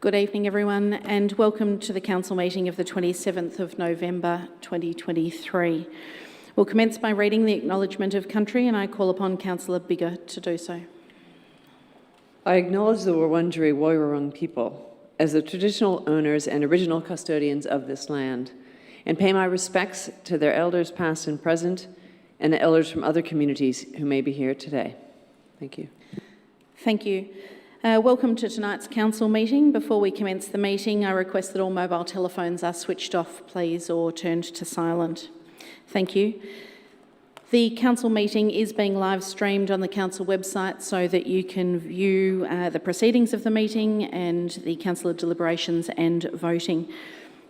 Good evening, everyone, and welcome to the Council meeting of the 27th of November 2023. We'll commence by reading the Acknowledgement of Country, and I call upon Councillor Biggar to do so. I acknowledge the Wurundjeri Woi-wurrung people as the traditional owners and original custodians of this land, and pay my respects to their elders past and present, and the elders from other communities who may be here today. Thank you. Thank you. Welcome to tonight's council meeting. Before we commence the meeting, I request that all mobile telephones are switched off, please, or turned to silent. Thank you. The council meeting is being live streamed on the council website so that you can view the proceedings of the meeting and the councillor deliberations and voting.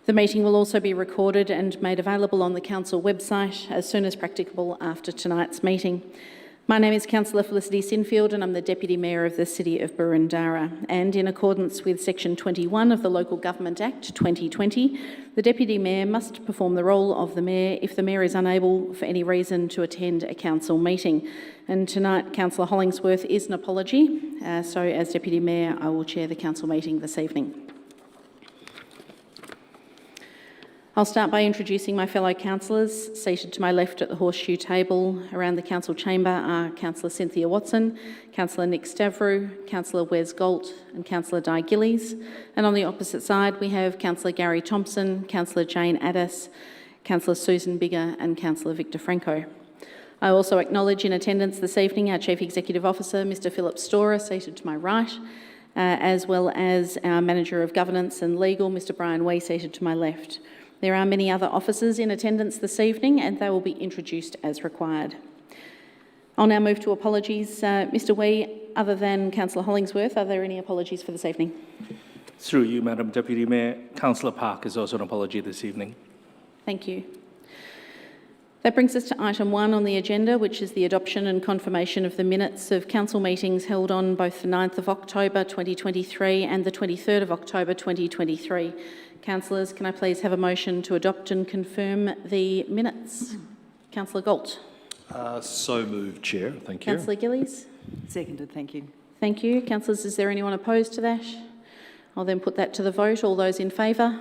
The meeting will also be recorded and made available on the council website as soon as practicable after tonight's meeting. My name is Councillor Felicity Sinfield and I'm the Deputy Mayor of the City of Boroondara. And in accordance with Section 21 of the Local Government Act 2020, the Deputy Mayor must perform the role of the Mayor if the Mayor is unable for any reason to attend a council meeting. And tonight, Councillor Hollingsworth is an apology. So as Deputy Mayor, I will chair the council meeting this evening. I'll start by introducing my fellow councillors. Seated to my left at the horseshoe table around the council chamber are Councillor Cynthia Watson, Councillor Nick Stavrou, Councillor Wes Galt and Councillor Di Gillies. And on the opposite side we have Councillor Gary Thompson, Councillor Jane Addis, Councillor Susan Biggar and Councillor Victor Franco. I also acknowledge in attendance this evening our Chief Executive Officer, Mr Philip Storer, seated to my right, as well as our Manager of Governance and Legal, Mr Brian Wee, seated to my left. There are many other officers in attendance this evening and they will be introduced as required. I'll now move to apologies. Mr Wee, other than Councillor Hollingsworth, are there any apologies for this evening? Through you, Madam Deputy Mayor, Councillor Park is also an apology this evening. Thank you. That brings us to item 1 on the agenda, which is the adoption and confirmation of the minutes of council meetings held on both the 9th of October 2023 and the 23rd of October 2023. Councillors, can I please have a motion to adopt and confirm the minutes? Councillor Galt. So moved, Chair. Thank you. Councillor Gillies. Seconded, thank you. Thank you. Councillors, is there anyone opposed to that? I'll then put that to the vote. All those in favour?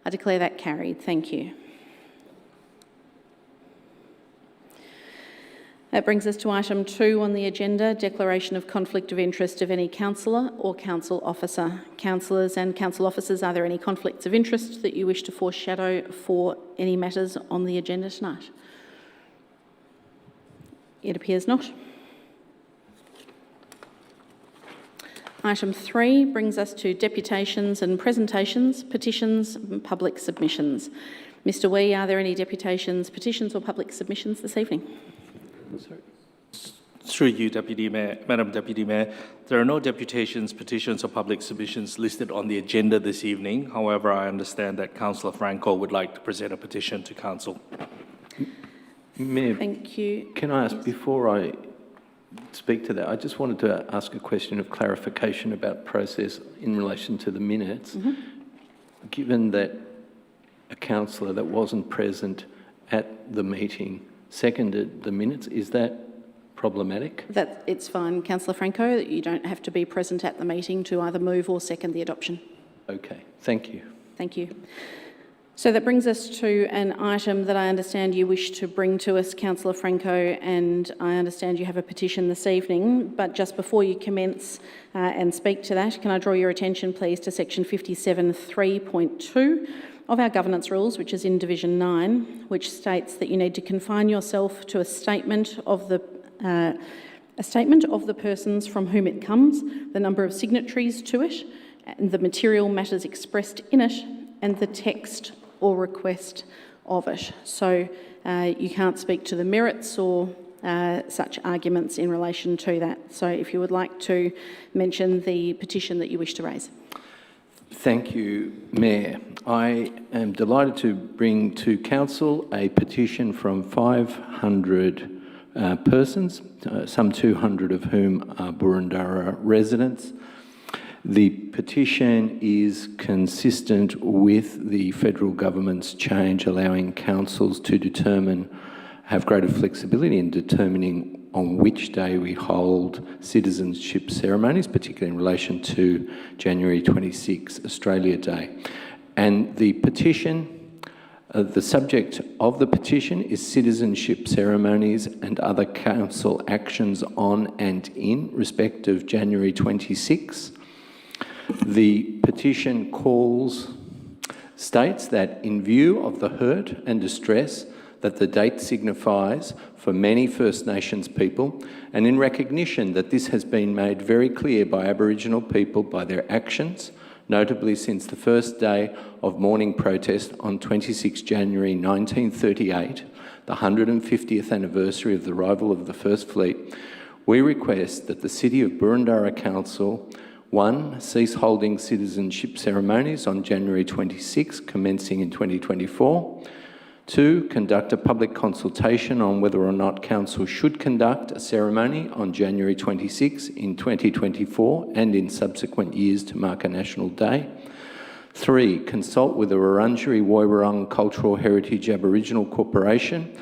I declare that carried. Thank you. That brings us to item 2 on the agenda, declaration of conflict of interest of any councillor or council officer. Councillors and council officers, are there any conflicts of interest that you wish to foreshadow for any matters on the agenda tonight? It appears not. Item 3 brings us to deputations and presentations, petitions and public submissions. Mr Wee, are there any deputations, petitions or public submissions this evening? Through you, Deputy Mayor, Madam Deputy Mayor, there are no deputations, petitions or public submissions listed on the agenda this evening. However, I understand that Councillor Franco would like to present a petition to Council. Mayor, thank you. Can I ask, before I speak to that, I just wanted to ask a question of clarification about process in relation to the minutes. Given that a councillor that wasn't present at the meeting seconded the minutes, is that problematic? It's fine, Councillor Franco. You don't have to be present at the meeting to either move or second the adoption. Okay, thank you. Thank you. So that brings us to an item that I understand you wish to bring to us, Councillor Franco, and I understand you have a petition this evening. But just before you commence and speak to that, can I draw your attention, please, to section 57.3.2 of our governance rules, which is in Division 9, which states that you need to confine yourself to a statement of the persons from whom it comes, the number of signatories to it, and the material matters expressed in it, and the text or request of it. So you can't speak to the merits or such arguments in relation to that. So if you would like to mention the petition that you wish to raise. Thank you, Mayor. I am delighted to bring to Council a petition from 500 persons, some 200 of whom are Boroondara residents. The petition is consistent with the federal government's change allowing councils to have greater flexibility in determining on which day we hold citizenship ceremonies, particularly in relation to January 26, Australia Day. And the petition, the subject of the petition is citizenship ceremonies and other council actions on and in respect of January 26. The petition states that in view of the hurt and distress that the date signifies for many First Nations people, and in recognition that this has been made very clear by Aboriginal people by their actions, notably since the first day of mourning protest on 26 January 1938, the 150th anniversary of the arrival of the First Fleet, we request that the City of Boroondara Council 1. Cease holding citizenship ceremonies on January 26, commencing in 2024. 2. Conduct a public consultation on whether or not Council should conduct a ceremony on January 26 in 2024 and in subsequent years to mark a national day. 3. Consult with the Wurundjeri Woiwurrung Cultural Heritage Aboriginal Corporation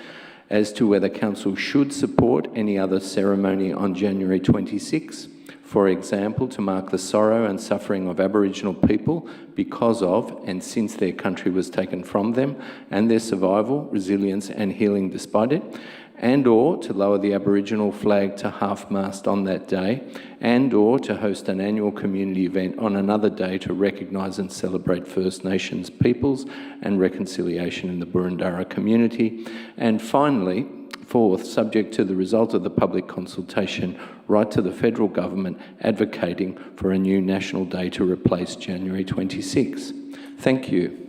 as to whether Council should support any other ceremony on January 26. For example, to mark the sorrow and suffering of Aboriginal people because of and since their country was taken from them, and their survival, resilience and healing despite it, and or to lower the Aboriginal flag to half-mast on that day, and or to host an annual community event on another day to recognise and celebrate First Nations peoples and reconciliation in the Boroondara community. And finally, 4th, subject to the result of the public consultation, write to the federal government advocating for a new national day to replace January 26. Thank you.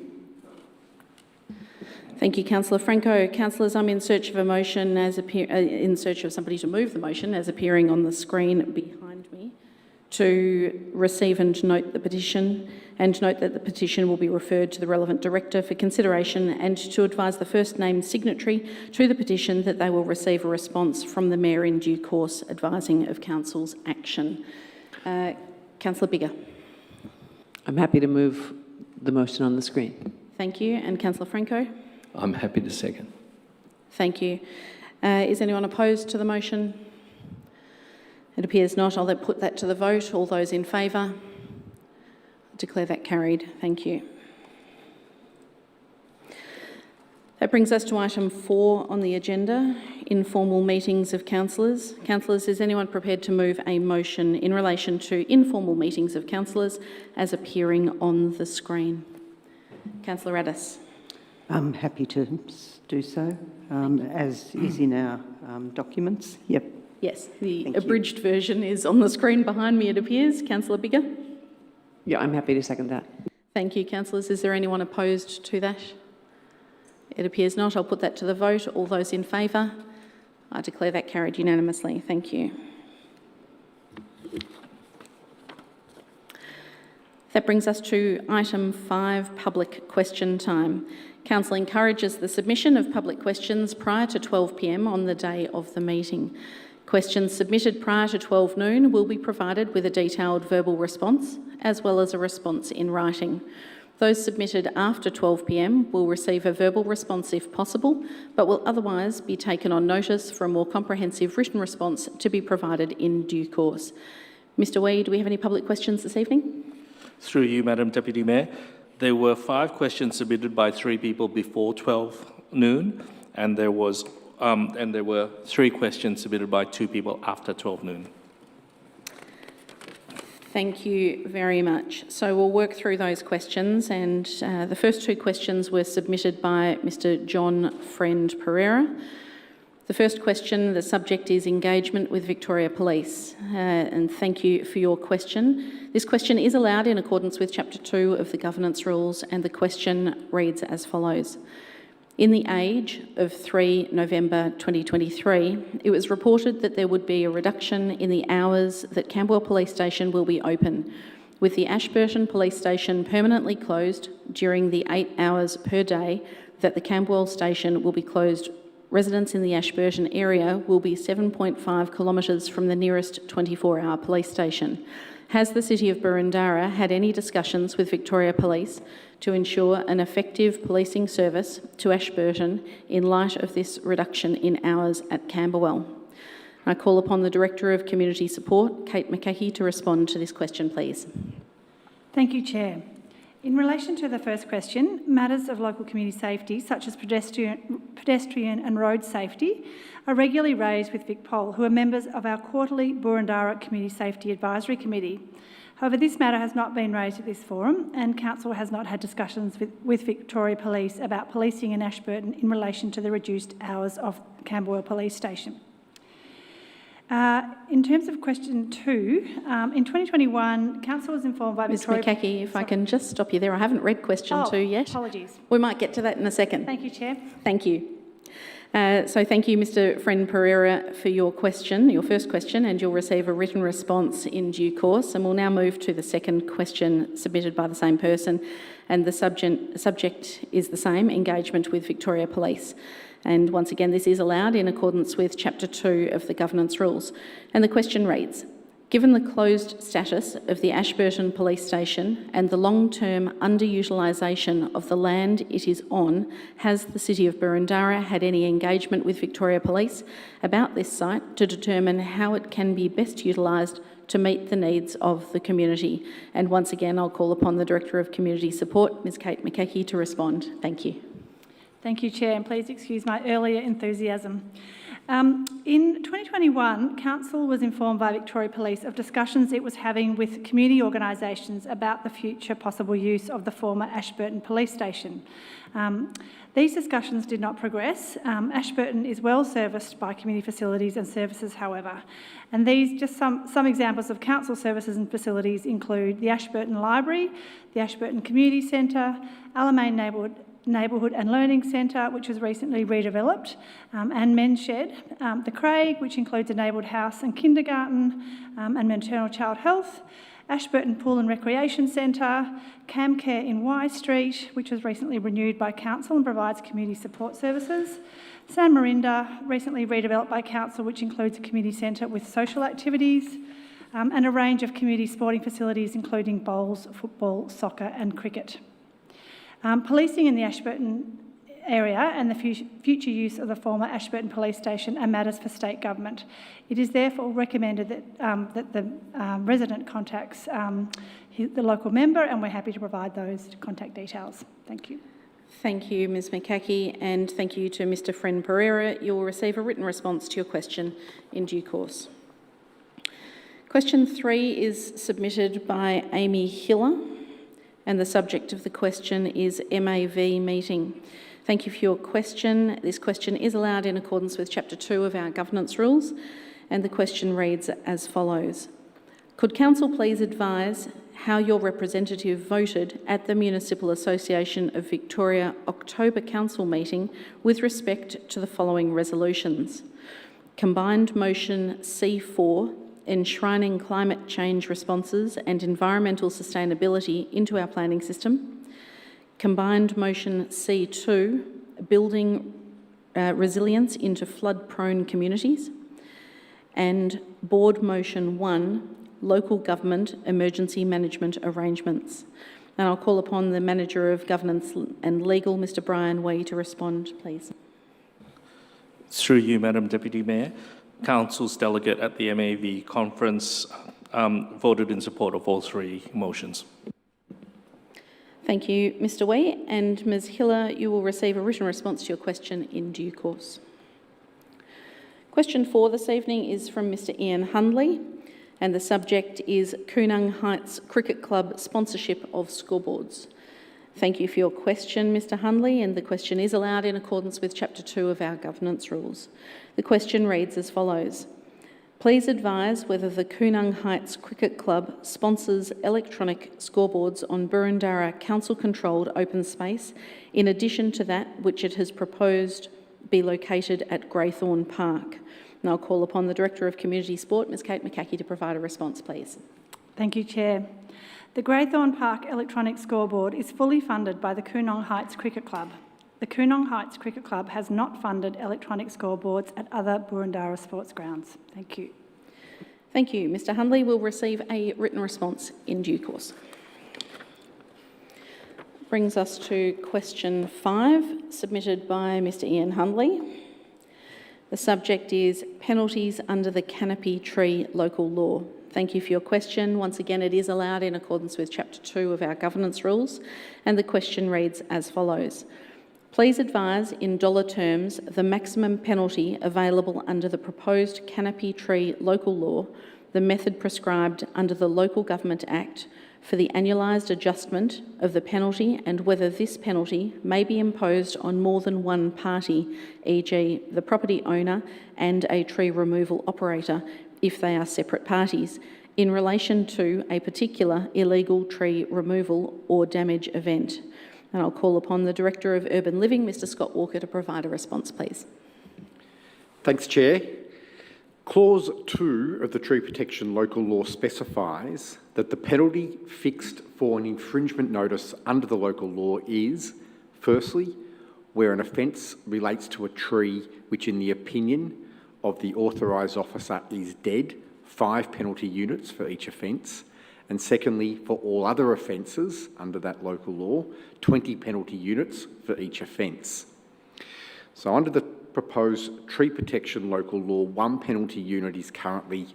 Thank you, Councillor Franco. Councillors, I'm in search of a motion in search of somebody to move the motion as appearing on the screen behind me, to receive and note the petition, and note that the petition will be referred to the relevant director for consideration, and to advise the first named signatory to the petition that they will receive a response from the Mayor in due course advising of Council's action. Councillor Biggar. I'm happy to move the motion on the screen. Thank you. And Councillor Franco? I'm happy to second. Thank you. Is anyone opposed to the motion? It appears not. I'll then put that to the vote. All those in favour? Declare that carried. Thank you. That brings us to item 4 on the agenda, informal meetings of councillors. Councillors, is anyone prepared to move a motion in relation to informal meetings of councillors as appearing on the screen? Councillor Addis. I'm happy to do so, as is in our documents. Yep. Yes, the abridged version is on the screen behind me, it appears. Councillor Biggar? Yeah, I'm happy to second that. Thank you, councillors. Is there anyone opposed to that? It appears not. I'll put that to the vote. All those in favour? I declare that carried unanimously. Thank you. That brings us to item 5, public question time. Council encourages the submission of public questions prior to 12 p.m. on the day of the meeting. Questions submitted prior to 12 noon will be provided with a detailed verbal response, as well as a response in writing. Those submitted after 12 p.m. will receive a verbal response if possible, but will otherwise be taken on notice for a more comprehensive written response to be provided in due course. Mr Wee, do we have any public questions this evening? Through you, Madam Deputy Mayor. There were 5 questions submitted by 3 people before 12 noon, and there were 3 questions submitted by 2 people after 12 noon. Thank you very much. So we'll work through those questions, and the first 2 questions were submitted by Mr John Friend Pereira. The first question, the subject is engagement with Victoria Police, and thank you for your question. This question is allowed in accordance with Chapter 2 of the Governance Rules, and the question reads as follows. In the Age of 3 November 2023, it was reported that there would be a reduction in the hours that Camberwell Police Station will be open, with the Ashburton Police Station permanently closed during the 8 hours per day that the Camberwell Station will be closed. Residents in the Ashburton area will be 7.5 kilometres from the nearest 24-hour police station. Has the City of Boroondara had any discussions with Victoria Police to ensure an effective policing service to Ashburton in light of this reduction in hours at Camberwell? I call upon the Director of Community Support, Kate McCaughey, to respond to this question, please. Thank you, Chair. In relation to the first question, matters of local community safety, such as pedestrian and road safety, are regularly raised with VicPol, who are members of our quarterly Boroondara Community Safety Advisory Committee. However, this matter has not been raised at this forum, and Council has not had discussions with Victoria Police about policing in Ashburton in relation to the reduced hours of Camberwell Police Station. In terms of question 2, in 2021, Council was informed by Ms Victoria... McCaughey, if I can just stop you there. I haven't read question 2 yet. Apologies. We might get to that in a second. Thank you, Chair. Thank you. So thank you, Mr Friend Pereira, for your question, your first question, and you'll receive a written response in due course. And we'll now move to the second question submitted by the same person, and the subject is the same, engagement with Victoria Police. And once again, this is allowed in accordance with Chapter 2 of the Governance Rules. And the question reads, given the closed status of the Ashburton Police Station and the long-term underutilisation of the land it is on, has the City of Boroondara had any engagement with Victoria Police about this site to determine how it can be best utilised to meet the needs of the community? And once again, I'll call upon the Director of Community Support, Ms Kate McCaughey, to respond. Thank you. Thank you, Chair, and please excuse my earlier enthusiasm. In 2021, Council was informed by Victoria Police of discussions it was having with community organisations about the future possible use of the former Ashburton Police Station. These discussions did not progress. Ashburton is well serviced by community facilities and services, however, and these, just some examples of council services and facilities include the Ashburton Library, the Ashburton Community Centre, Alamein Neighbourhood and Learning Centre, which was recently redeveloped, and Men's Shed, the Craig, which includes a neighbourhood house and kindergarten, and maternal child health, Ashburton Pool and Recreation Centre, CamCare in Y Street, which was recently renewed by Council and provides community support services, San Marinda, recently redeveloped by Council, which includes a community centre with social activities, and a range of community sporting facilities, including bowls, football, soccer and cricket. Policing in the Ashburton area and the future use of the former Ashburton Police Station are matters for state government. It is therefore recommended that the resident contacts the local member, and we're happy to provide those contact details. Thank you. Thank you, Ms McCaughey, and thank you to Mr Friend Pereira. You will receive a written response to your question in due course. Question 3 is submitted by Amy Hiller, and the subject of the question is MAV meeting. Thank you for your question. This question is allowed in accordance with Chapter 2 of our Governance Rules, and the question reads as follows. Could Council please advise how your representative voted at the Municipal Association of Victoria October Council meeting with respect to the following resolutions? Combined Motion C4, enshrining climate change responses and environmental sustainability into our planning system. Combined Motion C2, building resilience into flood-prone communities. And Board Motion 1, local government emergency management arrangements. And I'll call upon the Manager of Governance and Legal, Mr Brian Wee, to respond, please. Through you, Madam Deputy Mayor, Council's delegate at the MAV conference voted in support of all 3 motions. Thank you, Mr Wee. And Ms Hiller, you will receive a written response to your question in due course. Question 4 this evening is from Mr Ian Hundley, and the subject is Koonung Heights Cricket Club sponsorship of scoreboards. Thank you for your question, Mr Hundley, and the question is allowed in accordance with Chapter 2 of our Governance Rules. The question reads as follows. Please advise whether the Koonung Heights Cricket Club sponsors electronic scoreboards on Boroondara Council-controlled open space, in addition to that which it has proposed be located at Greythorn Park. And I'll call upon the Director of Community Sport, Ms Kate McCaughey, to provide a response, please. Thank you, Chair. The Greythorn Park electronic scoreboard is fully funded by the Koonung Heights Cricket Club. The Koonung Heights Cricket Club has not funded electronic scoreboards at other Boroondara sports grounds. Thank you. Thank you. Mr Hundley will receive a written response in due course. Brings us to question 5, submitted by Mr Ian Hundley. The subject is penalties under the canopy tree local law. Thank you for your question. Once again, it is allowed in accordance with Chapter 2 of our governance rules, and the question reads as follows. Please advise in dollar terms the maximum penalty available under the proposed canopy tree local law, the method prescribed under the Local Government Act for the annualised adjustment of the penalty, and whether this penalty may be imposed on more than one party, e.g. the property owner and a tree removal operator if they are separate parties, in relation to a particular illegal tree removal or damage event. And I'll call upon the Director of Urban Living, Mr Scott Walker, to provide a response, please. Thanks, Chair. Clause 2 of the Tree Protection Local Law specifies that the penalty fixed for an infringement notice under the local law is, firstly, where an offence relates to a tree which, in the opinion of the authorised officer, is dead, 5 penalty units for each offence, and secondly, for all other offences under that local law, 20 penalty units for each offence. So under the proposed Tree Protection Local Law, 1 penalty unit is currently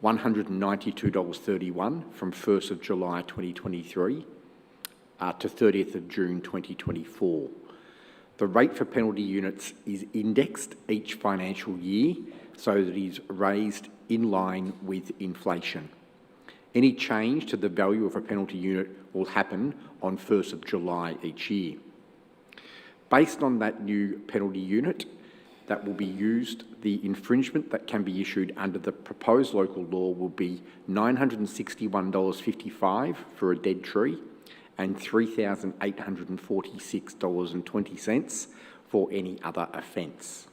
$192.31 from 1st of July 2023 to 30th of June 2024. The rate for penalty units is indexed each financial year so that it is raised in line with inflation. Any change to the value of a penalty unit will happen on 1st of July each year. Based on that new penalty unit that will be used, the infringement that can be issued under the proposed local law will be $961.55 for a dead tree and $3,846.20 for any other offence.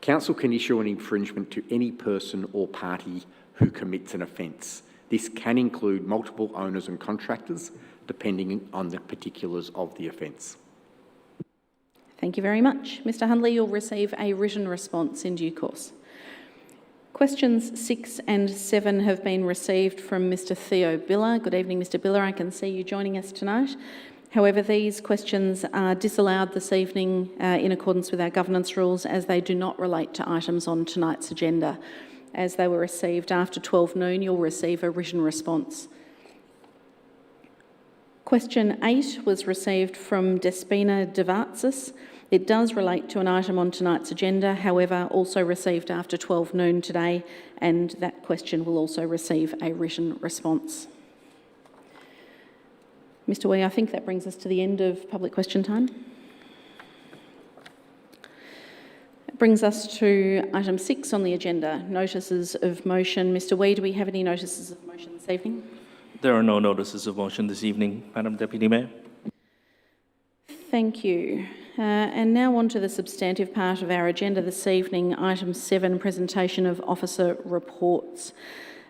Council can issue an infringement to any person or party who commits an offence. This can include multiple owners and contractors, depending on the particulars of the offence. Thank you very much. Mr Hundley, you'll receive a written response in due course. Questions 6 and 7 have been received from Mr Theo Biller. Good evening, Mr Biller. I can see you joining us tonight. However, these questions are disallowed this evening in accordance with our governance rules, as they do not relate to items on tonight's agenda. As they were received after 12 noon, you'll receive a written response. Question 8 was received from Despina Devatsis. It does relate to an item on tonight's agenda, however, also received after 12 noon today, and that question will also receive a written response. Mr Wee, I think that brings us to the end of public question time. It brings us to item 6 on the agenda, notices of motion. Mr Wee, do we have any notices of motion this evening? There are no notices of motion this evening, Madam Deputy Mayor. Thank you. And now on to the substantive part of our agenda this evening, item 7, presentation of officer reports.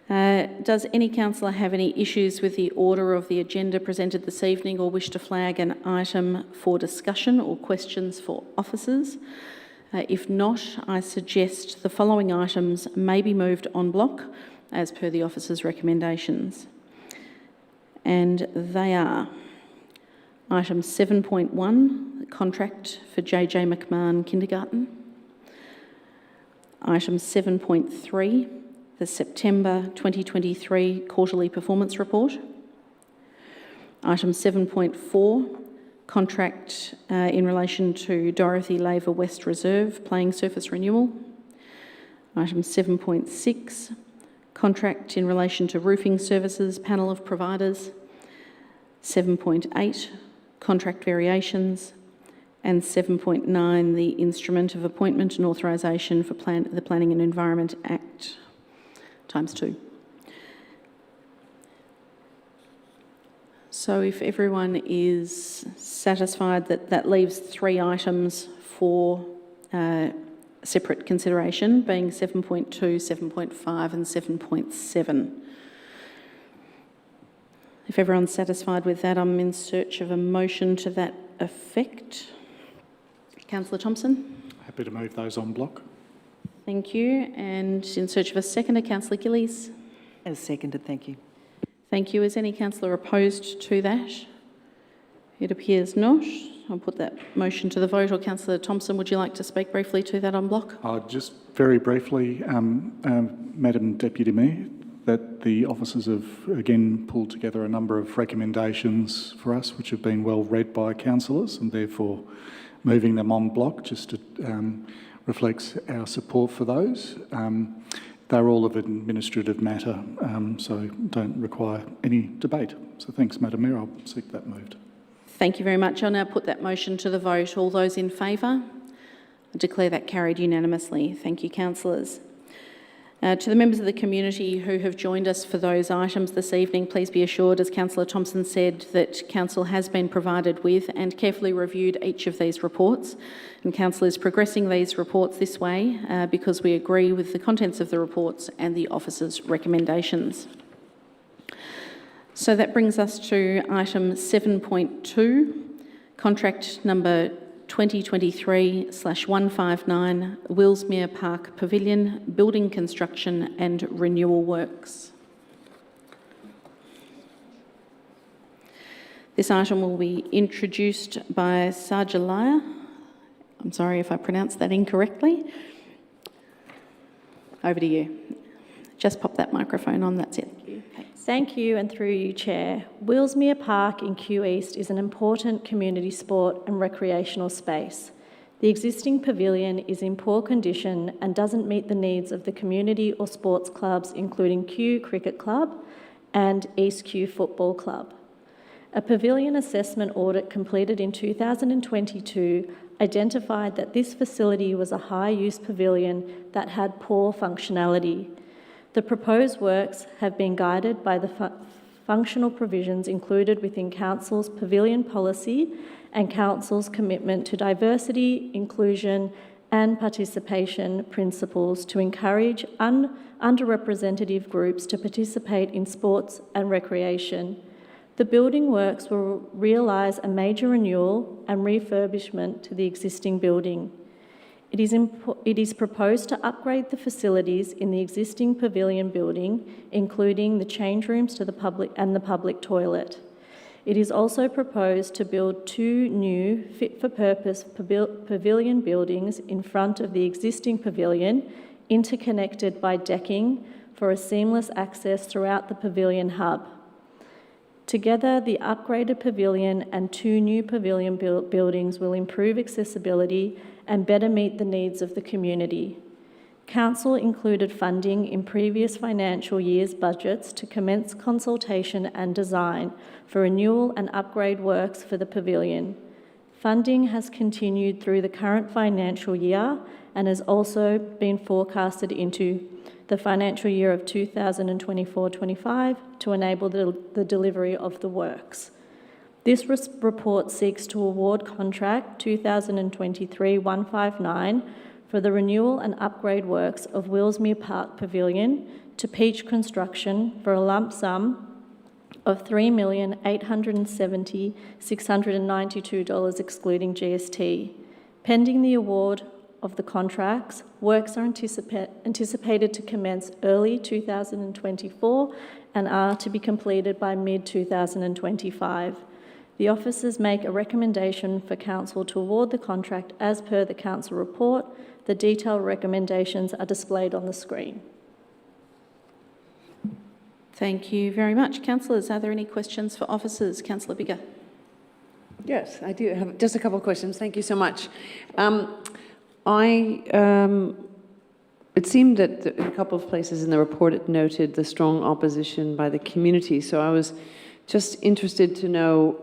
Does any councillor have any issues with the order of the agenda presented this evening, or wish to flag an item for discussion or questions for officers? If not, I suggest the following items may be moved en bloc as per the officer's recommendations. And they are item 7.1, the contract for JJ McMahon Kindergarten. Item 7.3, the September 2023 quarterly performance report. Item 7.4, contract in relation to Dorothy Laver West Reserve playing surface renewal. Item 7.6, contract in relation to roofing services panel of providers. 7.8, contract variations. And 7.9, the instrument of appointment and authorisation for the Planning and Environment Act, ×2. So if everyone is satisfied that that leaves 3 items for separate consideration, being 7.2, 7.5 and 7.7. If everyone's satisfied with that, I'm in search of a motion to that effect. Councillor Thompson? Happy to move those en bloc. Thank you. And in search of a seconder, Councillor Gillies? As seconded, thank you. Thank you. Is any councillor opposed to that? It appears not. I'll put that motion to the vote. Or Councillor Thompson, would you like to speak briefly to that en bloc? Just very briefly, Madam Deputy Mayor, that the officers have again pulled together a number of recommendations for us, which have been well read by councillors, and therefore moving them en bloc just reflects our support for those. They're all of an administrative matter, so don't require any debate. So thanks, Madam Mayor. I'll seek that moved. Thank you very much. I'll now put that motion to the vote. All those in favour? I declare that carried unanimously. Thank you, councillors. To the members of the community who have joined us for those items this evening, please be assured, as Councillor Thompson said, that Council has been provided with and carefully reviewed each of these reports. And Council is progressing these reports this way because we agree with the contents of the reports and the officers' recommendations. So that brings us to item 7.2, contract number 2023/159, Willsmere Park Pavilion, building construction and renewal works. This item will be introduced by Sarjalaya. I'm sorry if I pronounced that incorrectly. Over to you. Just pop that microphone on, that's it. Thank you, and through you, Chair. Willsmere Park in Kew East is an important community sport and recreational space. The existing pavilion is in poor condition and doesn't meet the needs of the community or sports clubs, including Kew Cricket Club and East Kew Football Club. A pavilion assessment audit completed in 2022 identified that this facility was a high-use pavilion that had poor functionality. The proposed works have been guided by the functional provisions included within Council's pavilion policy and Council's commitment to diversity, inclusion and participation principles to encourage underrepresented groups to participate in sports and recreation. The building works will realise a major renewal and refurbishment to the existing building. It is proposed to upgrade the facilities in the existing pavilion building, including the change rooms to the public and the public toilet. It is also proposed to build 2 new fit-for-purpose pavilion buildings in front of the existing pavilion, interconnected by decking for a seamless access throughout the pavilion hub. Together, the upgraded pavilion and 2 new pavilion buildings will improve accessibility and better meet the needs of the community. Council included funding in previous financial year's budgets to commence consultation and design for renewal and upgrade works for the pavilion. Funding has continued through the current financial year and has also been forecasted into the financial year of 2024-25 to enable the delivery of the works. This report seeks to award contract 2023-159 for the renewal and upgrade works of Willsmere Park Pavilion to Peach Construction for a lump sum of $3,870,692 excluding GST. Pending the award of the contracts, works are anticipated to commence early 2024 and are to be completed by mid-2025. The officers make a recommendation for Council to award the contract as per the Council report. The detailed recommendations are displayed on the screen. Thank you very much. Councillors, are there any questions for officers? Councillor Biggar. Yes, I do have just a couple of questions. Thank you so much. It seemed that in a couple of places in the report it noted the strong opposition by the community, so I was just interested to know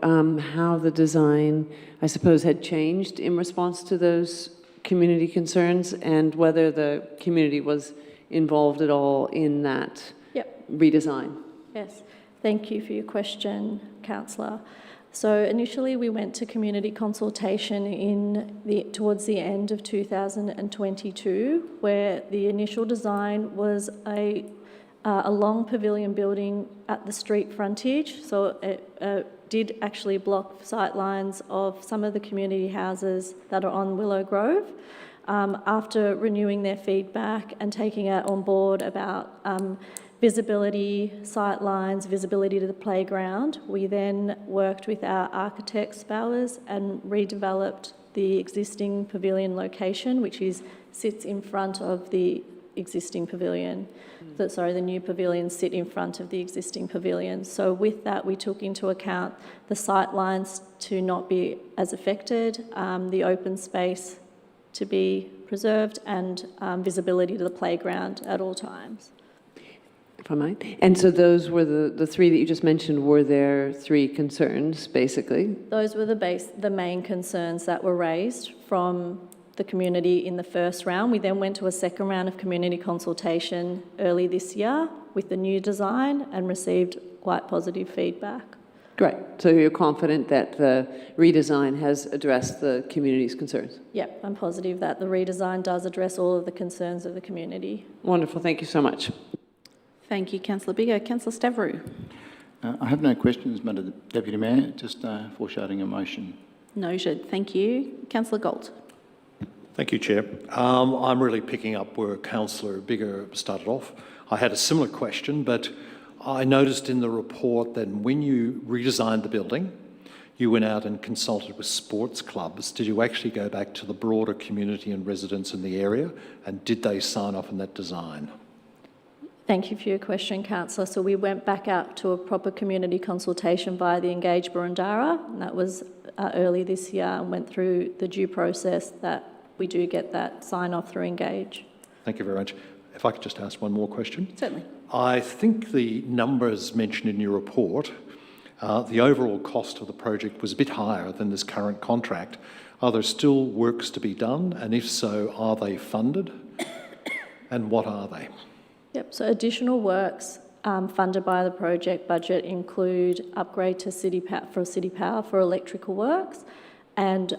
how the design, I suppose, had changed in response to those community concerns and whether the community was involved at all in that redesign. Yes, thank you for your question, Councillor. So initially we went to community consultation towards the end of 2022, where the initial design was a long pavilion building at the street frontage, so it did actually block sight lines of some of the community houses that are on Willow Grove. After renewing their feedback and taking it on board about visibility, sight lines, visibility to the playground. We then worked with our architects, Bowers, and redeveloped the existing pavilion location, which sits in front of the existing pavilion. The new pavilions sit in front of the existing pavilion. So with that, we took into account the sight lines to not be as affected, the open space to be preserved, and visibility to the playground at all times. If I might. And so those were the three that you just mentioned, were there three concerns, basically? Those were the main concerns that were raised from the community in the first round. We then went to a second round of community consultation early this year with the new design and received quite positive feedback. Great. So you're confident that the redesign has addressed the community's concerns? Yep, I'm positive that the redesign does address all of the concerns of the community. Wonderful. Thank you so much. Thank you, Councillor Biggar. Councillor Stavrou. I have no questions, Madam Deputy Mayor, just foreshadowing a motion. Noted. Thank you. Councillor Galt. Thank you, Chair. I'm really picking up where Councillor Biggar started off. I had a similar question, but I noticed in the report that when you redesigned the building, you went out and consulted with sports clubs. Did you actually go back to the broader community and residents in the area, and did they sign off on that design? Thank you for your question, Councillor. So we went back out to a proper community consultation via the Engage Burundara, and that was early this year, and went through the due process that we do get that sign-off through Engage. Thank you very much. If I could just ask one more question. Certainly. I think the numbers mentioned in your report, the overall cost of the project was a bit higher than this current contract. Are there still works to be done? And if so, are they funded? And what are they? Yep, so additional works funded by the project budget include upgrade to City Power for electrical works, and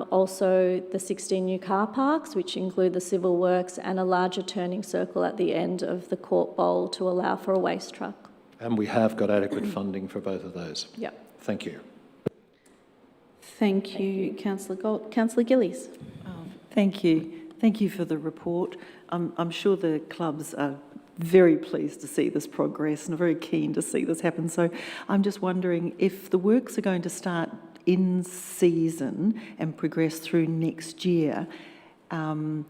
also the 16 new car parks, which include the civil works and a larger turning circle at the end of the Court Bowl to allow for a waste truck. And we have got adequate funding for both of those. Yep. Thank you. Thank you, Councillor Galt. Councillor Gillies. Thank you. Thank you for the report. I'm sure the clubs are very pleased to see this progress and are very keen to see this happen. So I'm just wondering if the works are going to start in season and progress through next year, have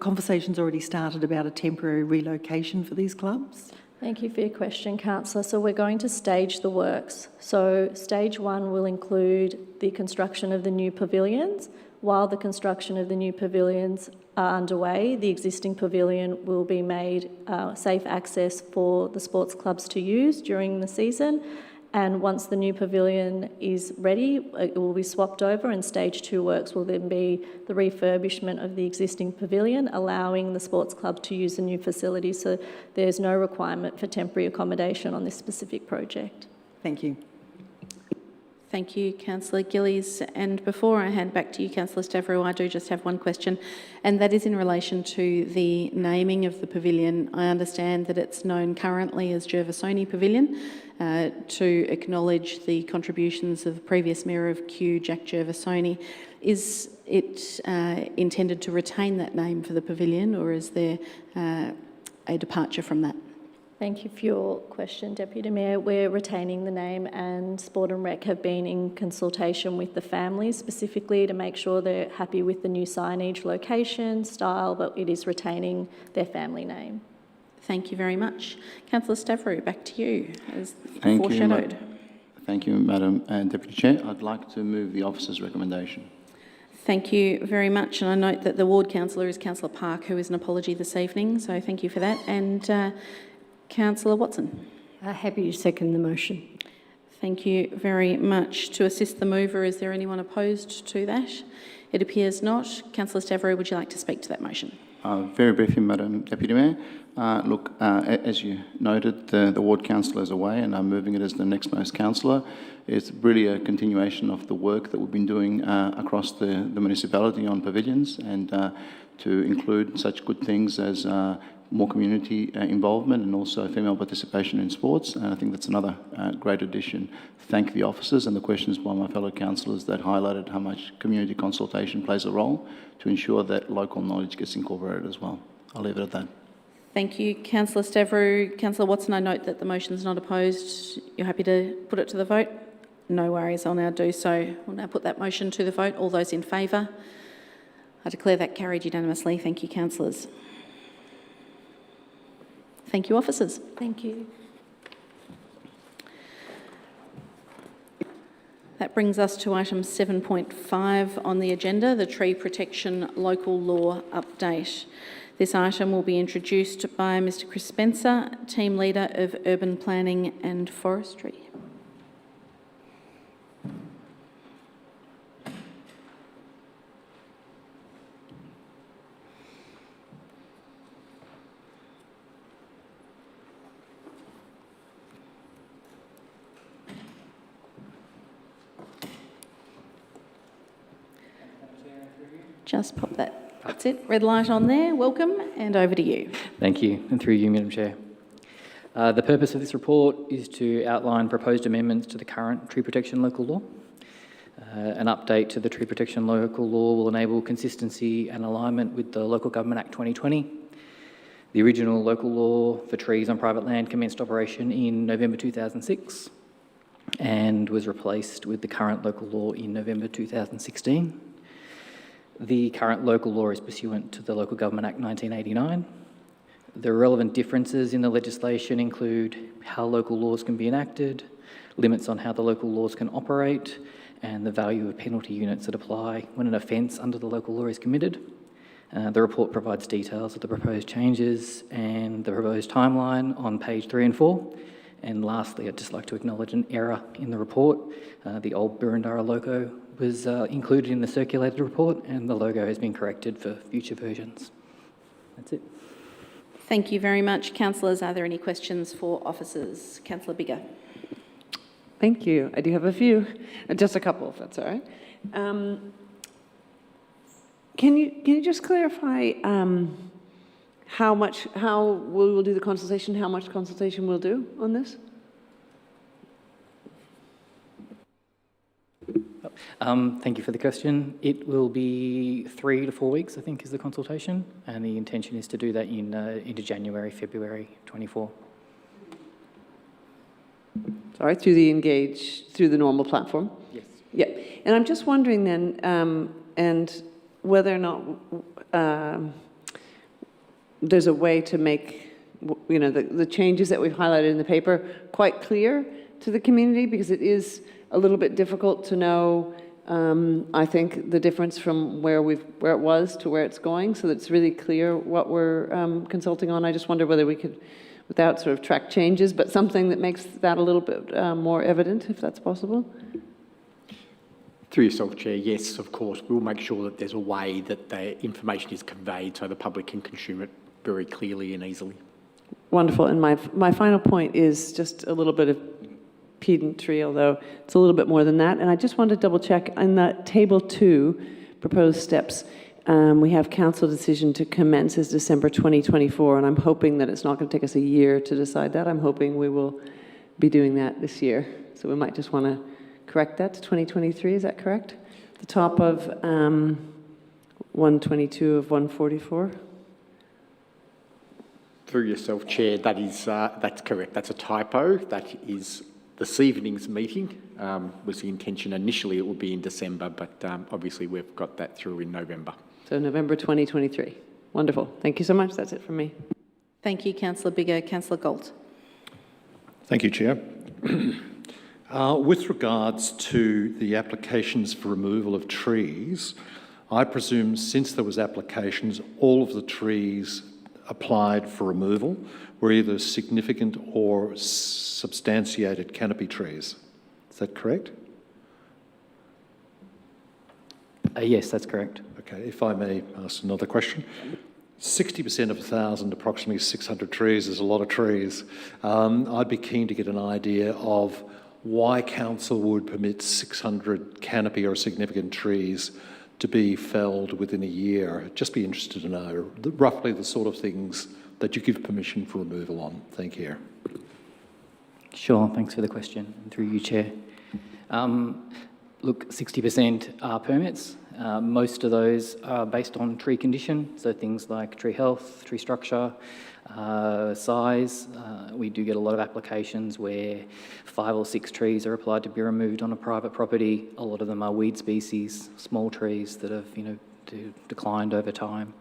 conversations already started about a temporary relocation for these clubs? Thank you for your question, Councillor. So we're going to stage the works. So stage one will include the construction of the new pavilions. While the construction of the new pavilions are underway, the existing pavilion will be made safe access for the sports clubs to use during the season. And once the new pavilion is ready, it will be swapped over, and stage two works will then be the refurbishment of the existing pavilion, allowing the sports club to use the new facility. So there's no requirement for temporary accommodation on this specific project. Thank you. Thank you, Councillor Gillies. And before I hand back to you, Councillor Stavrou, I do just have one question, and that is in relation to the naming of the pavilion. I understand that it's known currently as Gervasoni Pavilion, to acknowledge the contributions of the previous Mayor of Kew, Jack Gervasoni. Is it intended to retain that name for the pavilion, or is there a departure from that? Thank you for your question, Deputy Mayor. We're retaining the name, and Sport and Rec have been in consultation with the families specifically to make sure they're happy with the new signage, location, style, but it is retaining their family name. Thank you very much. Councillor Stavrou, back to you, as Thank foreshadowed. Thank you, Madam Deputy Chair. I'd like to move the officer's recommendation. Thank you very much, and I note that the ward councillor is Councillor Park, who is an apology this evening, so thank you for that. And Councillor Watson. Happy to second the motion. Thank you very much. To assist the mover, is there anyone opposed to that? It appears not. Councillor Stavrou, would you like to speak to that motion? Very briefly, Madam Deputy Mayor. As you noted, the ward councillor is away, and I'm moving it as the next most councillor. It's really a continuation of the work that we've been doing across the municipality on pavilions, and to include such good things as more community involvement and also female participation in sports. And I think that's another great addition. Thank the officers and the questions by my fellow councillors that highlighted how much community consultation plays a role to ensure that local knowledge gets incorporated as well. I'll leave it at that. Thank you, Councillor Stavrou. Councillor Watson, I note that the motion's not opposed. You're happy to put it to the vote? No worries, I'll now do so. I'll now put that motion to the vote. All those in favour? I declare that carried unanimously. Thank you, councillors. Thank you, officers. Thank you. That brings us to item 7.5 on the agenda, the Tree Protection Local Law Update. This item will be introduced by Mr Chris Spencer, Team Leader of Urban Planning and Forestry. Just pop that, that's it, red light on there. Welcome, and over to you. Thank you, and through you, Madam Chair. The purpose of this report is to outline proposed amendments to the current tree protection local law. An update to the tree protection local law will enable consistency and alignment with the Local Government Act 2020. The original local law for trees on private land commenced operation in November 2006 and was replaced with the current local law in November 2016. The current local law is pursuant to the Local Government Act 1989. The relevant differences in the legislation include how local laws can be enacted, limits on how the local laws can operate, and the value of penalty units that apply when an offence under the local law is committed. The report provides details of the proposed changes and the proposed timeline on page 3 and 4. And lastly, I'd just like to acknowledge an error in the report. The old Burundara logo was included in the circulated report, and the logo has been corrected for future versions. That's it. Thank you very much, councillors. Are there any questions for officers? Councillor Biggar. Thank you. I do have a few, just a couple, if that's all right. Can you just clarify how we will do the consultation, how much consultation we'll do on this? Thank you for the question. It will be 3 to 4 weeks, I think, is the consultation, and the intention is to do that into January, February 24. Sorry, through the normal platform? Yes. Yeah, and I'm just wondering then, and whether or not there's a way to make, the changes that we've highlighted in the paper quite clear to the community, because it is a little bit difficult to know, I think, the difference from where it was to where it's going, so that it's really clear what we're consulting on. I just wonder whether we could, without sort of track changes, but something that makes that a little bit more evident, if that's possible. Through yourself, Chair, yes, of course. We'll make sure that there's a way that the information is conveyed so the public can consume it very clearly and easily. Wonderful. And my final point is just a little bit of pedantry, although it's a little bit more than that. And I just want to double check on that table 2, proposed steps. We have council decision to commence as December 2024, and I'm hoping that it's not going to take us a year to decide that. I'm hoping we will be doing that this year. So we might just want to correct that to 2023, is that correct? The top of 122 of 144. Through yourself, Chair, that's correct. That's a typo. That is this evening's meeting was the intention. Initially, it would be in December, but obviously we've got that through in November. So November 2023. Wonderful. Thank you so much. That's it from me. Thank you, Councillor Biggar. Councillor Galt. Thank you, Chair. With regards to the applications for removal of trees, I presume since there was applications, all of the trees applied for removal were either significant or substantiated canopy trees. Is that correct? Yes, that's correct. Okay, if I may ask another question. 60% of 1,000, approximately 600 trees, is a lot of trees. I'd be keen to get an idea of why council would permit 600 canopy or significant trees to be felled within a year. I'd just be interested to know roughly the sort of things that you give permission for removal on. Thank you. Sure, thanks for the question. Through you, Chair. Look, 60% are permits. Most of those are based on tree condition, so things like tree health, tree structure, size. We do get a lot of applications where 5 or 6 trees are applied to be removed on a private property. A lot of them are weed species, small trees that have, declined over time.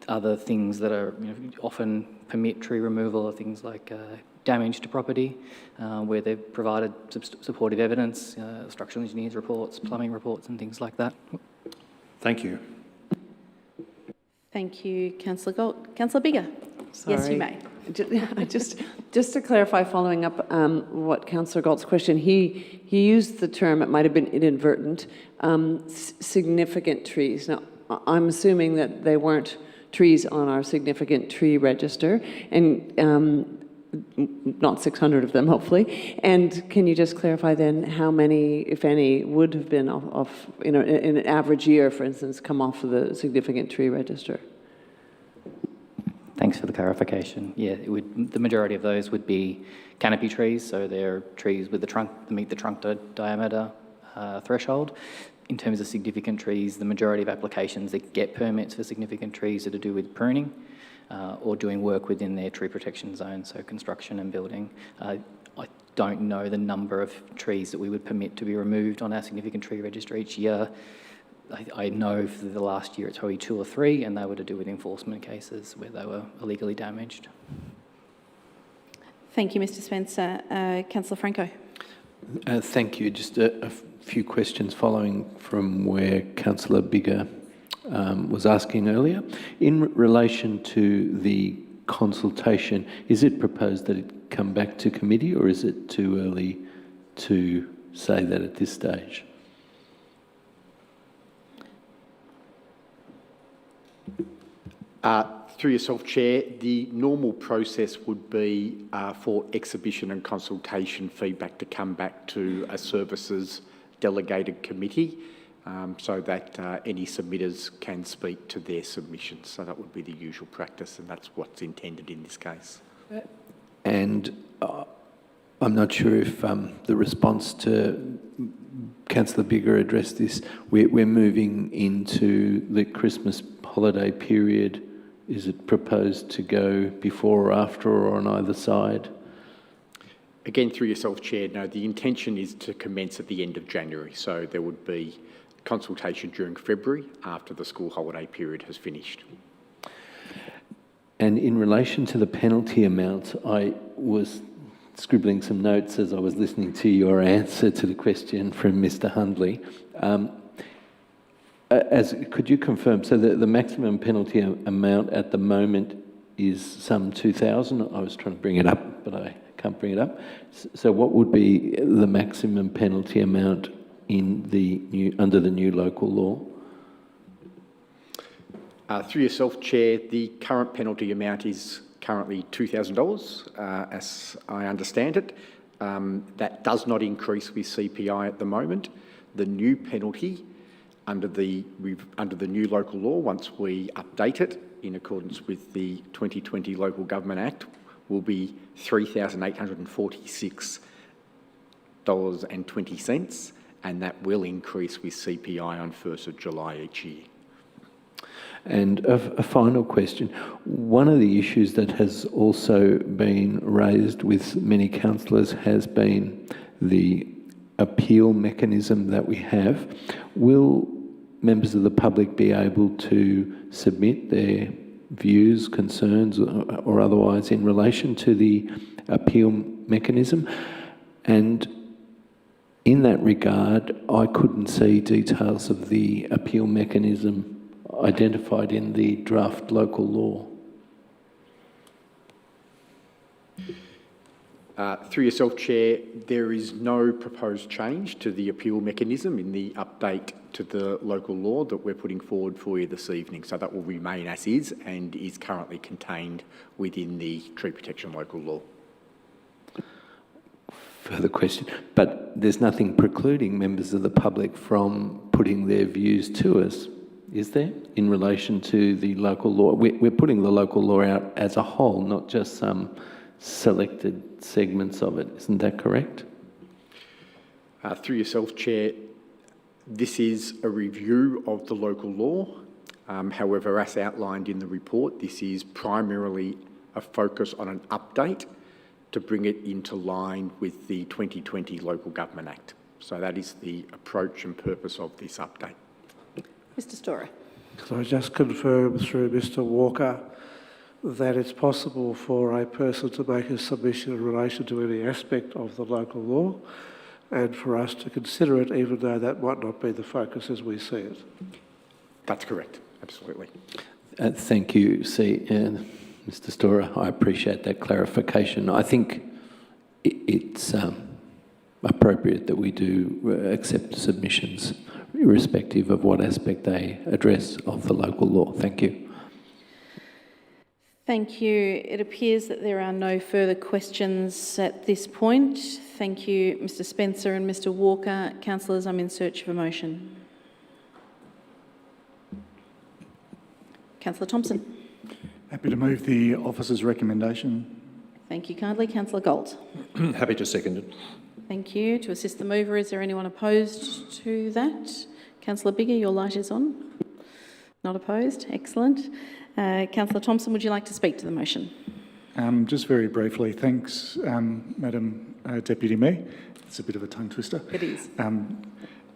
Other things that are often permit tree removal are things like damage to property, where they've provided supportive evidence, structural engineers reports, plumbing reports and things like that. Thank you. Thank you, Councillor Galt. Councillor Biggar? Yes, you may. Just to clarify, following up what Councillor Galt's question, he used the term, it might have been inadvertent, significant trees. Now, I'm assuming that they weren't trees on our significant tree register, and not 600 of them, hopefully. And can you just clarify then how many, if any, would have been in an average year, for instance, come off of the significant tree register? Thanks for the clarification. Yeah, the majority of those would be canopy trees, so they're trees with the trunk that meet the trunk diameter threshold. In terms of significant trees, the majority of applications that get permits for significant trees are to do with pruning or doing work within their tree protection zone, so construction and building. I don't know the number of trees that we would permit to be removed on our significant tree register each year. I know for the last year it's probably 2 or 3, and they were to do with enforcement cases where they were illegally damaged. Thank you, Mr Spencer. Councillor Franco? Thank you. Just a few questions following from where Councillor Biggar was asking earlier. In relation to the consultation, is it proposed that it come back to committee, or is it too early to say that at this stage? Through yourself, Chair, the normal process would be for exhibition and consultation feedback to come back to a services delegated committee so that any submitters can speak to their submissions. So that would be the usual practice, and that's what's intended in this case. And I'm not sure if the response to Councillor Biggar addressed this. We're moving into the Christmas holiday period. Is it proposed to go before or after or on either side? Again, through yourself, Chair, no, the intention is to commence at the end of January. So there would be consultation during February after the school holiday period has finished. And in relation to the penalty amount, I was scribbling some notes as I was listening to your answer to the question from Mr Hundley. Could you confirm, so the maximum penalty amount at the moment is some 2,000? I was trying to bring it up, but I can't bring it up. So what would be the maximum penalty amount under the new local law? Through yourself, Chair, the current penalty amount is currently $2,000, as I understand it. That does not increase with CPI at the moment. The new penalty under the new local law, once we update it in accordance with the 2020 Local Government Act, will be $3,846.20, and that will increase with CPI on 1st of July each year. And a final question. One of the issues that has also been raised with many councillors has been the appeal mechanism that we have. Will members of the public be able to submit their views, concerns, or otherwise in relation to the appeal mechanism? And in that regard, I couldn't see details of the appeal mechanism identified in the draft local law. Through yourself, Chair, there is no proposed change to the appeal mechanism in the update to the local law that we're putting forward for you this evening. So that will remain as is and is currently contained within the tree protection local law. Further question, but there's nothing precluding members of the public from putting their views to us, is there, in relation to the local law? We're putting the local law out as a whole, not just some selected segments of it. Isn't that correct? Through yourself, Chair, This is a review of the local law. However, as outlined in the report, this is primarily a focus on an update to bring it into line with the 2020 Local Government Act. So that is the approach and purpose of this update. Mr Storer. So I just confirm through Mr Walker that it's possible for a person to make a submission in relation to any aspect of the local law and for us to consider it even though that might not be the focus as we see it. That's correct, absolutely. Thank you, Mr Storer. I appreciate that clarification. I think it's appropriate that we do accept submissions irrespective of what aspect they address of the local law. Thank you. Thank you. It appears that there are no further questions at this point. Thank you, Mr Spencer and Mr Walker. Councillors, I'm in search of a motion. Councillor Thompson. Happy to move the officer's recommendation. Thank you kindly. Councillor Galt. Happy to second it. Thank you. To assist the mover, is there anyone opposed to that? Councillor Biggar, your light is on. Not opposed. Excellent. Councillor Thompson, would you like to speak to the motion? Just very briefly, thanks, Madam Deputy Mayor. It's a bit of a tongue twister. It is.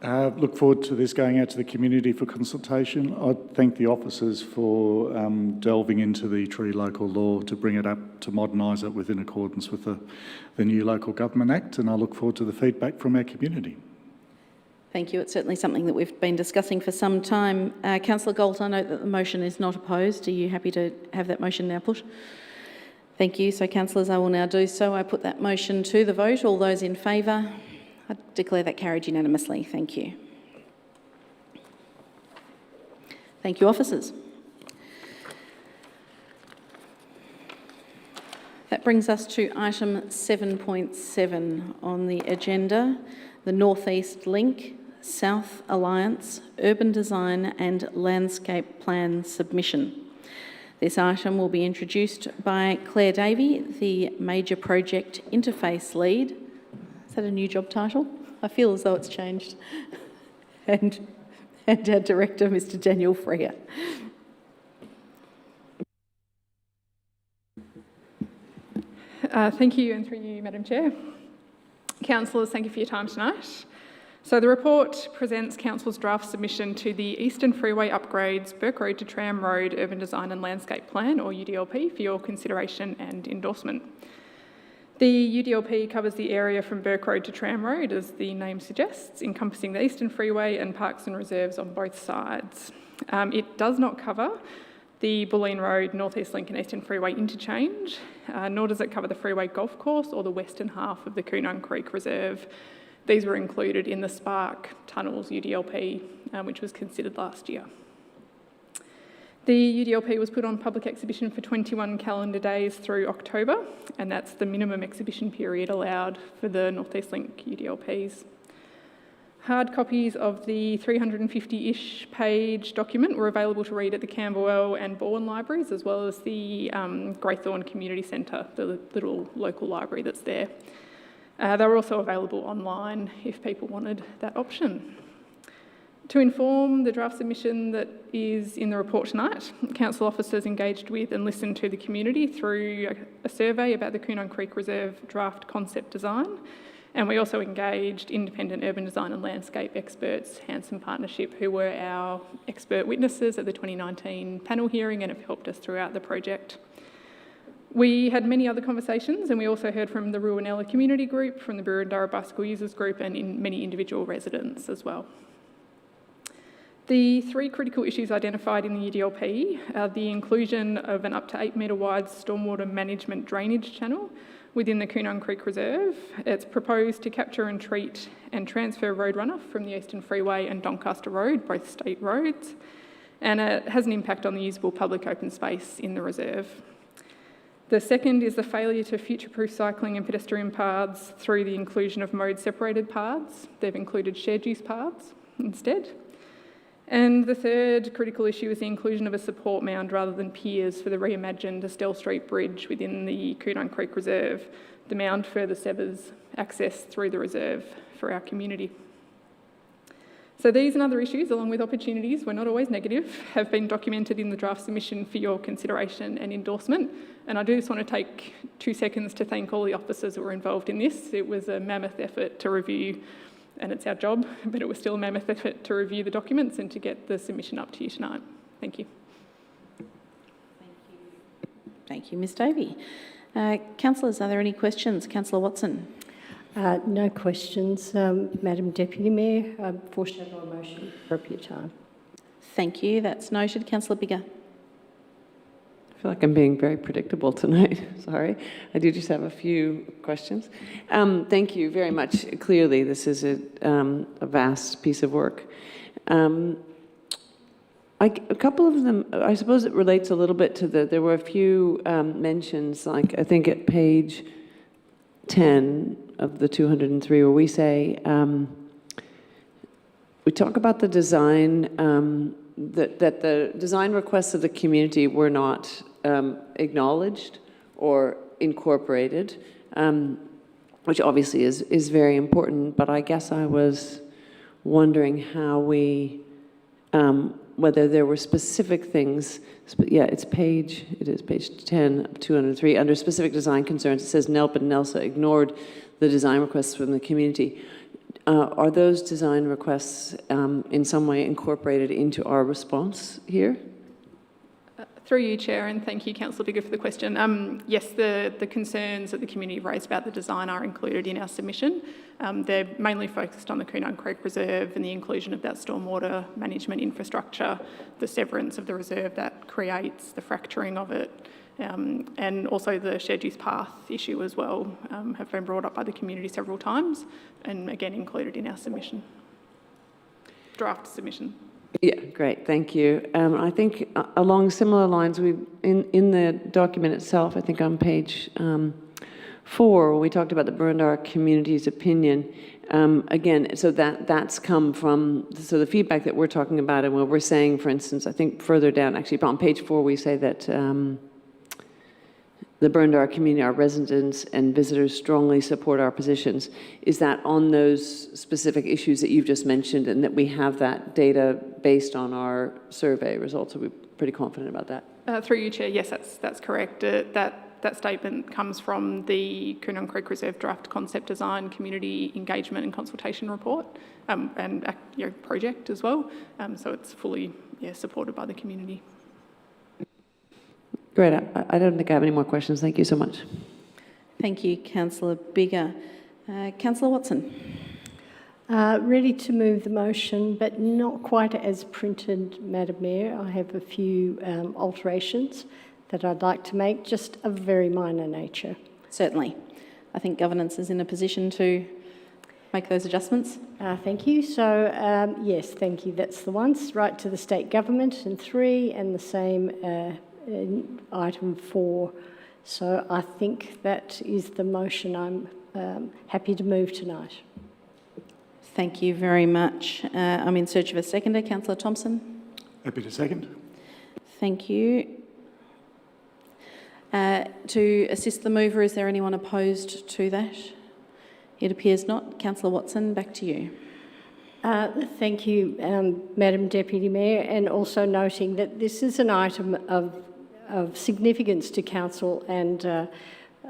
Look forward to this going out to the community for consultation. I thank the officers for delving into the tree local law to bring it up, to modernise it within accordance with the new Local Government Act, and I look forward to the feedback from our community. Thank you. It's certainly something that we've been discussing for some time. Councillor Galt, I note that the motion is not opposed. Are you happy to have that motion now put? Thank you. So, councillors, I will now do so. I put that motion to the vote. All those in favour? I declare that carried unanimously. Thank you. Thank you, officers. That brings us to item 7.7 on the agenda, the North East Link, South Alliance, Urban Design and Landscape Plan submission. This item will be introduced by Claire Davey, the Major Project Interface Lead. Is that a new job title? I feel as though it's changed. And our Director, Mr Daniel Freer. Thank you, and through you, Madam Chair. Councillors, thank you for your time tonight. So the report presents Council's draft submission to the Eastern Freeway Upgrades Burke Road to Tram Road Urban Design and Landscape Plan, or UDLP, for your consideration and endorsement. The UDLP covers the area from Burke Road to Tram Road, as the name suggests, encompassing the Eastern Freeway and parks and reserves on both sides. It does not cover the Bulleen Road, North East Link and Eastern Freeway interchange, nor does it cover the Freeway Golf Course or the western half of the Coonung Creek Reserve. These were included in the Spark Tunnels UDLP, which was considered last year. The UDLP was put on public exhibition for 21 calendar days through October, and that's the minimum exhibition period allowed for the North East Link UDLPs. Hard copies of the 350-ish page document were available to read at the Camberwell and Bowen libraries, as well as the Greythorn Community Centre, the little local library that's there. They were also available online if people wanted that option. To inform the draft submission that is in the report tonight, council officers engaged with and listened to the community through a survey about the Coonung Creek Reserve draft concept design, and we also engaged independent urban design and landscape experts, Hanson Partnership, who were our expert witnesses at the 2019 panel hearing and have helped us throughout the project. We had many other conversations, and we also heard from the Ruanella Community Group, from the Burundara Bicycle Users Group, and many individual residents as well. The three critical issues identified in the UDLP are the inclusion of an up to 8 metre wide stormwater management drainage channel within the Coonung Creek Reserve. It's proposed to capture and treat and transfer road runoff from the Eastern Freeway and Doncaster Road, both state roads, and it has an impact on the usable public open space in the reserve. The second is the failure to future-proof cycling and pedestrian paths through the inclusion of mode-separated paths. They've included shared use paths instead. And the third critical issue is the inclusion of a support mound rather than piers for the reimagined Estelle Street Bridge within the Coonung Creek Reserve. The mound further severs access through the reserve for our community. So these and other issues, along with opportunities, we're not always negative, have been documented in the draft submission for your consideration and endorsement. And I do just want to take 2 seconds to thank all the officers that were involved in this. It was a mammoth effort to review, and it's our job, but it was still a mammoth effort to review the documents and to get the submission up to you tonight. Thank you. Thank you, Ms Davey. Councillors, are there any questions? Councillor Watson. No questions. Madam Deputy Mayor, I foreshadow a motion at the appropriate time. Thank you. That's noted. Councillor Biggar. I feel like I'm being very predictable tonight. Sorry. I do just have a few questions. Thank you very much. Clearly, this is a vast piece of work. A couple of them, I suppose it relates a little bit to there were a few mentions, like I think at page 10 of the 203, where we say, we talk about the design, that the design requests of the community were not acknowledged or incorporated, which obviously is very important, but I guess I was wondering how we, whether there were specific things, yeah, it is page 10 of 203, under specific design concerns, it says NELP and NELSA ignored the design requests from the community. Are those design requests in some way incorporated into our response here? Through you, Chair, and thank you, Councillor Biggar, for the question. Yes, the concerns that the community raised about the design are included in our submission. They're mainly focused on the Coonung Creek Reserve and the inclusion of that stormwater management infrastructure, the severance of the reserve that creates, the fracturing of it, and also the shared use path issue as well have been brought up by the community several times and again included in our submission, draft submission. Yeah, great, thank you. I think along similar lines, in the document itself, I think on page 4, we talked about the Burundar community's opinion. Again, so that's come from, so the feedback that we're talking about, and what we're saying, for instance, I think further down, actually on page 4, we say that the Burundar community, our residents and visitors strongly support our positions. Is that on those specific issues that you've just mentioned, and that we have that data based on our survey results? Are we pretty confident about that? Through you, Chair, yes, that's correct. That statement comes from the Coonung Creek Reserve Draft Concept Design Community Engagement and Consultation Report and project as well. So it's fully supported by the community. Great. I don't think I have any more questions. Thank you so much. Thank you, Councillor Biggar. Councillor Watson. Ready to move the motion, but not quite as printed, Madam Mayor. I have a few alterations that I'd like to make, just of very minor nature. Certainly. I think governance is in a position to make those adjustments. Thank you. So, yes, thank you. That's the ones. Right to the state government in 3, and the same in item 4. So I think that is the motion I'm happy to move tonight. Thank you very much. I'm in search of a seconder. Councillor Thompson. Happy to second. Thank you. To assist the mover, is there anyone opposed to that? It appears not. Councillor Watson, back to you. Thank you, Madam Deputy Mayor, and also noting that this is an item of significance to Council, and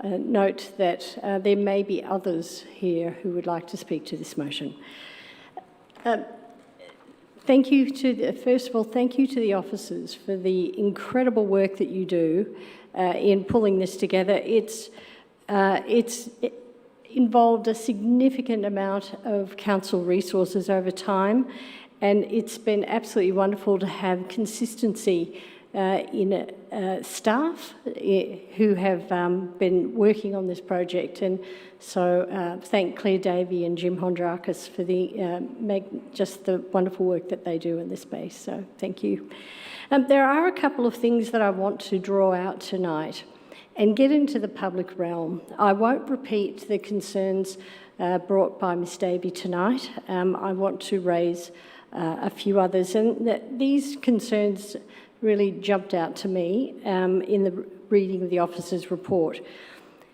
note that there may be others here who would like to speak to this motion. Thank you to first of all, thank you to the officers for the incredible work that you do in pulling this together. It's involved a significant amount of council resources over time, and it's been absolutely wonderful to have consistency in staff who have been working on this project. And so thank Claire Davey and Jim Hondrakis for just the wonderful work that they do in this space. So thank you. There are a couple of things that I want to draw out tonight and get into the public realm. I won't repeat the concerns brought by Ms Davey tonight. I want to raise a few others, and these concerns really jumped out to me in the reading of the officer's report.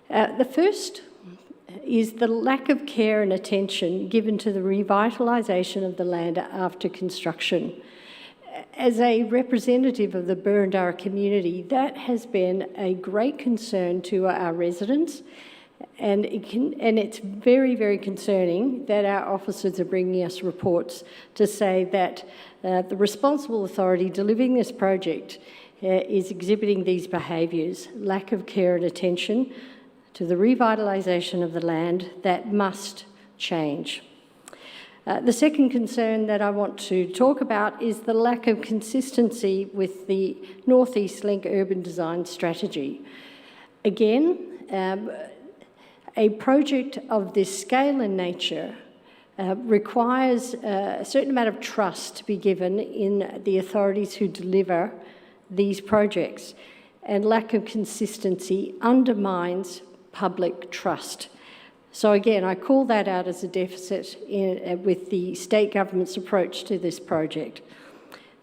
The first is the lack of care and attention given to the revitalisation of the land after construction. As a representative of the Burundara community, that has been a great concern to our residents, and it's very, very concerning that our officers are bringing us reports to say that the responsible authority delivering this project is exhibiting these behaviours, lack of care and attention to the revitalisation of the land that must change. The second concern that I want to talk about is the lack of consistency with the North East Link urban design strategy. Again, a project of this scale and nature requires a certain amount of trust to be given in the authorities who deliver these projects, and lack of consistency undermines public trust. So again, I call that out as a deficit with the state government's approach to this project.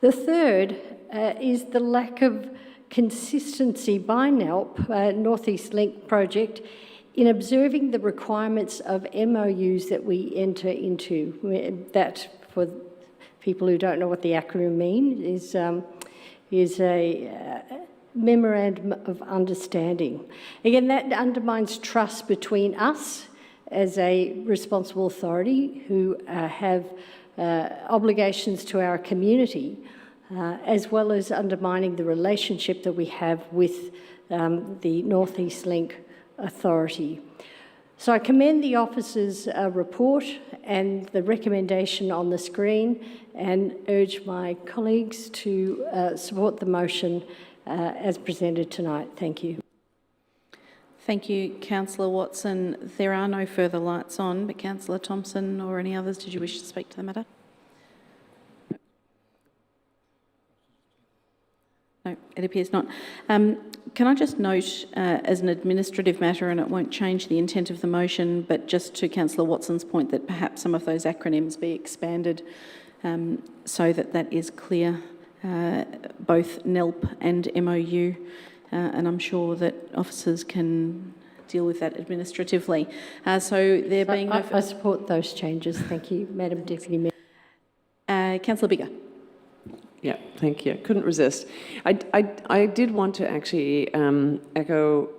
The third is the lack of consistency by NELP, North East Link project, in observing the requirements of MOUs that we enter into. That, for people who don't know what the acronym means, is a memorandum of understanding. Again, that undermines trust between us as a responsible authority who have obligations to our community, as well as undermining the relationship that we have with the North East Link Authority. So I commend the officers' report and the recommendation on the screen, and urge my colleagues to support the motion as presented tonight. Thank you. Thank you, Councillor Watson. There are no further lights on, but Councillor Thompson or any others, did you wish to speak to the matter? No, it appears not. Can I just note as an administrative matter, and it won't change the intent of the motion, but just to Councillor Watson's point that perhaps some of those acronyms be expanded so that that is clear, both NELP and MOU, and I'm sure that officers can deal with that administratively. So there being no... I support those changes. Thank you, Madam Deputy Mayor. Councillor Biggar. Yeah, thank you. Couldn't resist. I did want to actually echo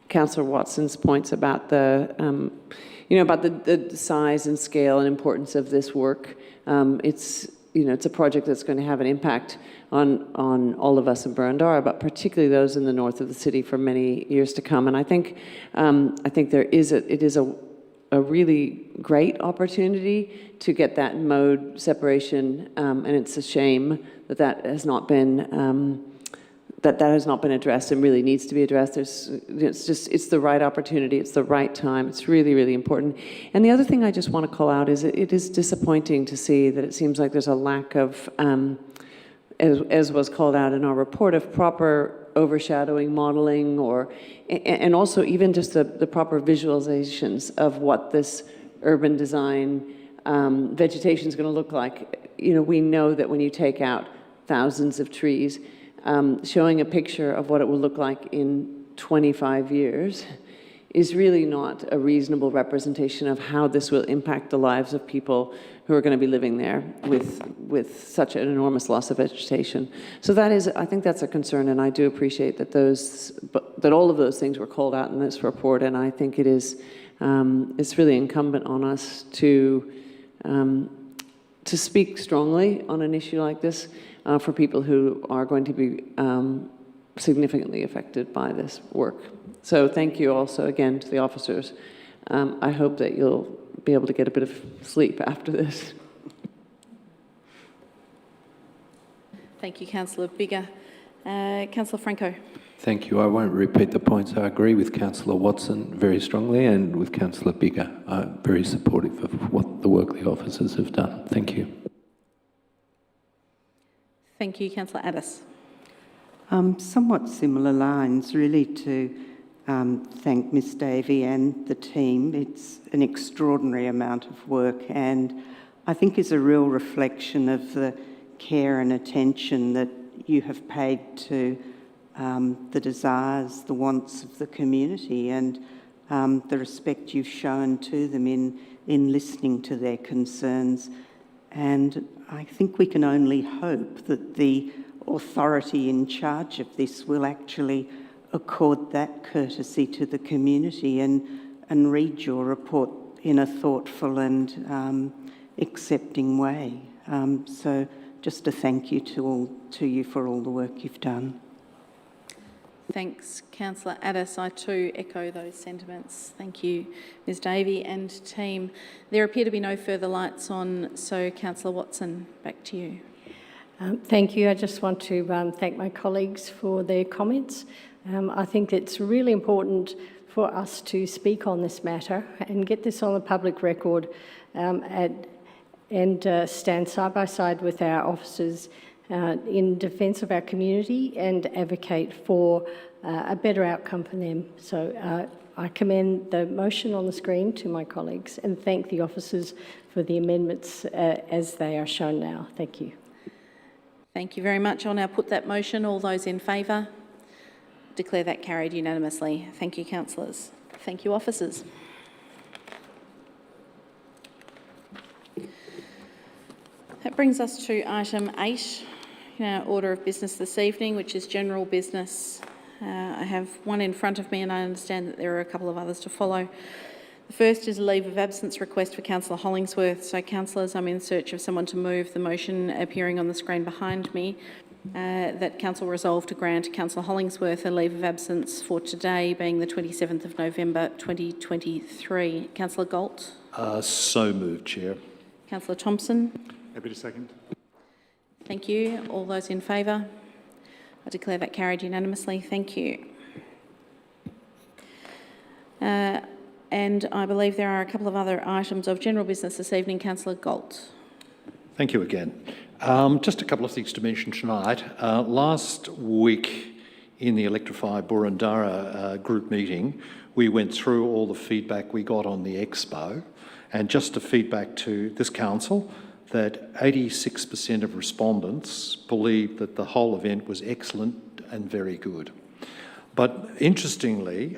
Councillor Watson's points about the, about the size and scale and importance of this work. It's a project that's going to have an impact on all of us in Burundara, but particularly those in the north of the city for many years to come. And I think it is a really great opportunity to get that mode separation, and it's a shame that has not been that has not been addressed and really needs to be addressed. It's the right opportunity, it's the right time, it's really, really important. And the other thing I just want to call out is it is disappointing to see that it seems like there's a lack of, as was called out in our report, of proper overshadowing modelling, and also even just the proper visualizations of what this urban design vegetation is going to look like. We know that when you take out thousands of trees, showing a picture of what it will look like in 25 years is really not a reasonable representation of how this will impact the lives of people who are going to be living there with such an enormous loss of vegetation. So I think that's a concern, and I do appreciate that all of those things were called out in this report, and I think it's really incumbent on us to speak strongly on an issue like this for people who are going to be significantly affected by this work. So thank you also again to the officers. I hope that you'll be able to get a bit of sleep after this. Thank you, Councillor Biggar. Councillor Franco. Thank you. I won't repeat the points. I agree with Councillor Watson very strongly, and with Councillor Biggar. I'm very supportive of what the work the officers have done. Thank you. Thank you, Councillor Addis. Somewhat similar lines, really, to thank Ms Davey and the team. It's an extraordinary amount of work, and I think is a real reflection of the care and attention that you have paid to the desires, the wants of the community. And the respect you've shown to them in listening to their concerns. And I think we can only hope that the authority in charge of this will actually accord that courtesy to the community and read your report in a thoughtful and accepting way. So just a thank you to you for all the work you've done. Thanks, Councillor Addis. I too echo those sentiments. Thank you, Ms Davey and team. There appear to be no further lights on, so Councillor Watson, back to you. Thank you. I just want to thank my colleagues for their comments. I think it's really important for us to speak on this matter and get this on the public record and stand side by side with our officers in defence of our community and advocate for a better outcome for them. So I commend the motion on the screen to my colleagues and thank the officers for the amendments as they are shown now. Thank you. Thank you very much. I'll now put that motion. All those in favour? Declare that carried unanimously. Thank you, councillors. Thank you, officers. That brings us to item 8 in our order of business this evening, which is general business. I have one in front of me and I understand that there are a couple of others to follow. The first is a leave of absence request for Councillor Hollingsworth. So, councillors, I'm in search of someone to move the motion appearing on the screen behind me that Council resolve to grant Councillor Hollingsworth a leave of absence for today, being the 27th of November 2023. Councillor Galt? So moved, Chair. Councillor Thompson? Happy to second. Thank you. All those in favour? I declare that carried unanimously. Thank you. And I believe there are a couple of other items of general business this evening. Councillor Galt. Thank you again. Just a couple of things to mention tonight. Last week in the Electrify Boroondara group meeting, we went through all the feedback we got on the expo, and just to feedback to this council that 86% of respondents believed that the whole event was excellent and very good. But interestingly,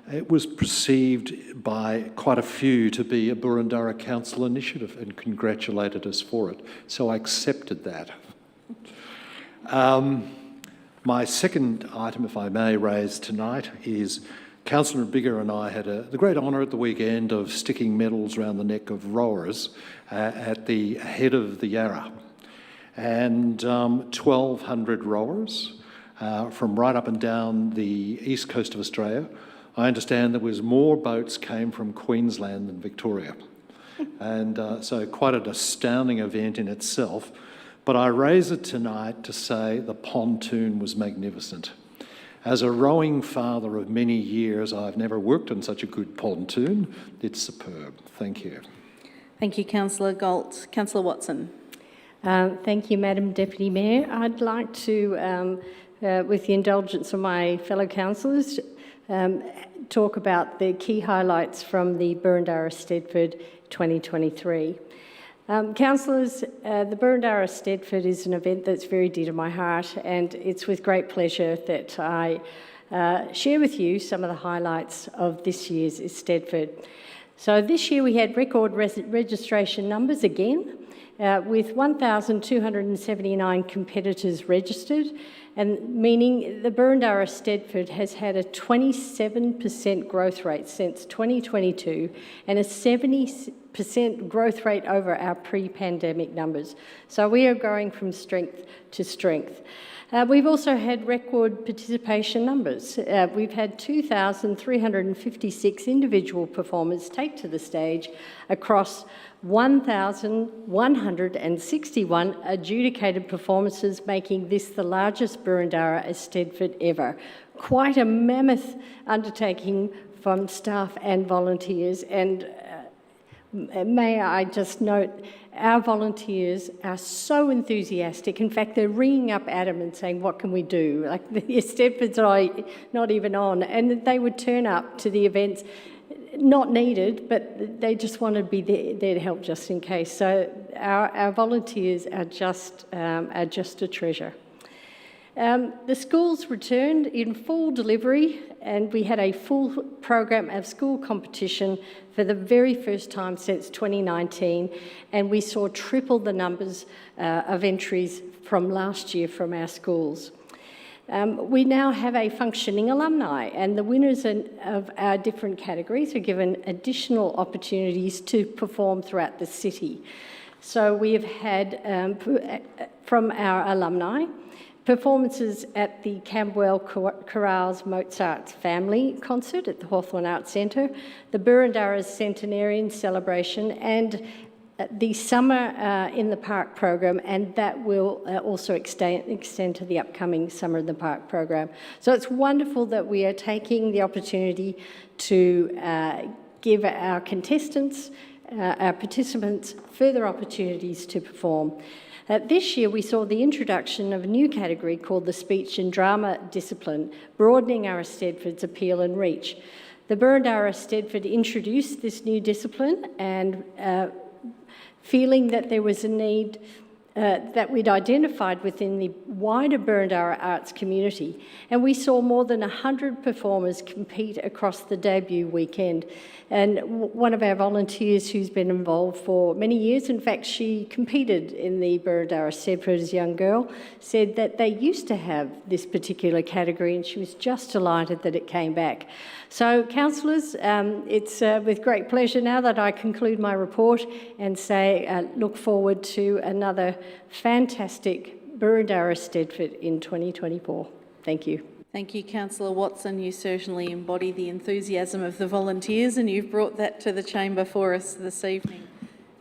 it was perceived by quite a few to be a Boroondara Council initiative and congratulated us for it. So I accepted that. My second item, if I may raise tonight, is Councillor Biggar and I had the great honour at the weekend of sticking medals around the neck of rowers at the head of the Yarra. And 1,200 rowers from right up and down the east coast of Australia. I understand there was more boats came from Queensland than Victoria. And so quite an astounding event in itself. But I raise it tonight to say the pontoon was magnificent. As a rowing father of many years, I've never worked on such a good pontoon. It's superb. Thank you. Thank you, Councillor Galt. Councillor Watson. Thank you, Madam Deputy Mayor. I'd like to, with the indulgence of my fellow councillors, talk about the key highlights from the Boroondara Stedford 2023. Councillors, the Boroondara Stedford is an event that's very dear to my heart, and it's with great pleasure that I share with you some of the highlights of this year's Stedford. So this year we had record registration numbers again, with 1,279 competitors registered, and meaning the Boroondara Stedford has had a 27% growth rate since 2022 and a 70% growth rate over our pre-pandemic numbers. So we are going from strength to strength. We've also had record participation numbers. We've had 2,356 individual performers take to the stage across 1,161 adjudicated performances, making this the largest Boroondara Stedford ever. Quite a mammoth undertaking from staff and volunteers, and may I just note, our volunteers are so enthusiastic. In fact, they're ringing up Adam and saying, what can we do? Like, the Stedfords are not even on. And they would turn up to the events, not needed, but they just want to be there to help just in case. So our volunteers are just a treasure. The schools returned in full delivery, and we had a full program of school competition for the very first time since 2019, and we saw triple the numbers of entries from last year from our schools. We now have a functioning alumni, and the winners of our different categories are given additional opportunities to perform throughout the city. So we have had, from our alumni, performances at the Camberwell Chorales Mozart Family Concert at the Hawthorn Arts Centre, the Burundara's Centenarian Celebration, and the Summer in the Park program, and that will also extend to the upcoming Summer in the Park program. So it's wonderful that we are taking the opportunity to give our contestants, our participants, further opportunities to perform. This year we saw the introduction of a new category called the Speech and Drama discipline, broadening our Eisteddfod's appeal and reach. The Burundara Eisteddfod introduced this new discipline, and feeling that there was a need that we'd identified within the wider Burundara arts community. And we saw more than 100 performers compete across the debut weekend. And one of our volunteers who's been involved for many years, in fact, she competed in the Burundara Eisteddfod as a young girl, said that they used to have this particular category, and she was just delighted that it came back. So, councillors, it's with great pleasure now that I conclude my report and say look forward to another fantastic Burundara Eisteddfod in 2024. Thank you. Thank you, Councillor Watson. You certainly embody the enthusiasm of the volunteers, and you've brought that to the chamber for us this evening.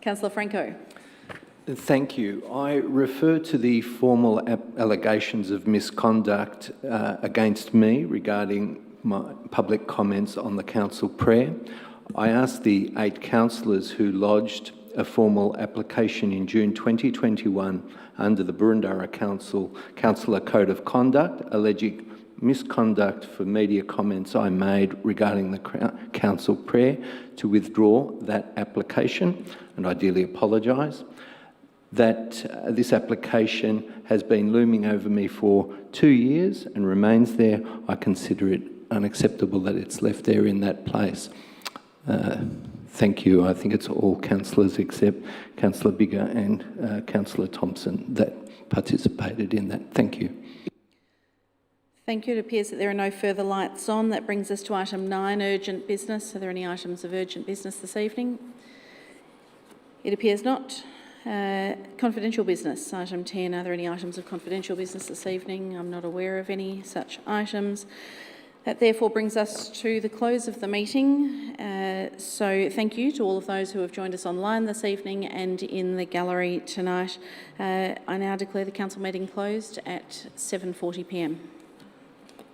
Councillor Franco. Thank you. I refer to the formal allegations of misconduct against me regarding my public comments on the council prayer. I asked the 8 councillors who lodged a formal application in June 2021 under the Burundara Councillor Code of Conduct, alleging misconduct for media comments I made regarding the council prayer, to withdraw that application and ideally apologise. That this application has been looming over me for 2 years and remains there. I consider it unacceptable that it's left there in that place. Thank you. I think it's all councillors except Councillor Biggar and Councillor Thompson that participated in that. Thank you. Thank you. It appears that there are no further lights on. That brings us to item 9, urgent business. Are there any items of urgent business this evening? It appears not. Confidential business, item 10. Are there any items of confidential business this evening? I'm not aware of any such items. That therefore brings us to the close of the meeting. So thank you to all of those who have joined us online this evening and in the gallery tonight. I now declare the council meeting closed at 7:40 p.m.